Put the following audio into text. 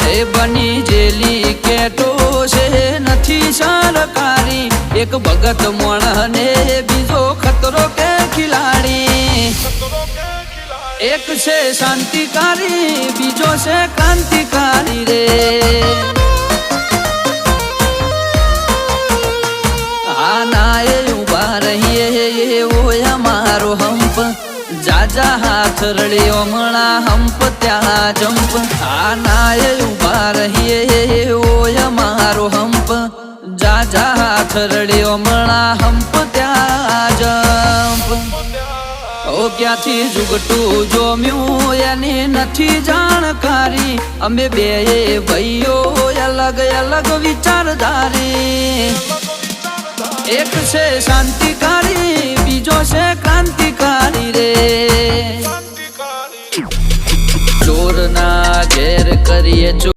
એ બની જેલી કેટો છે નથી સરકારી એક ભગત મોણને બીજો ખતરો કે ખિલાડી એક છે શાંતિકારી બીજો છે ક્રાંતિકારી રે આના એ ઉભા રહીએ એવો અમારો હંપ જાજા હાથ રળ્યો મણા હંપ ત્યાં જંપ આના એ ઉભા રહીએ એવો અમારો હંપ જાજા હાથ રળ્યો મણા હંપ ત્યાં જંપ ઓ ક્યાંથી જુગટું જોમ્યું એની નથી જાણકારી અમે બે ભાઈઓ અલગ અલગ વિચારધારી એક છે શાંતિકારી બીજો છે ક્રાંતિકારી રે ચોરના ઘેર કરીએ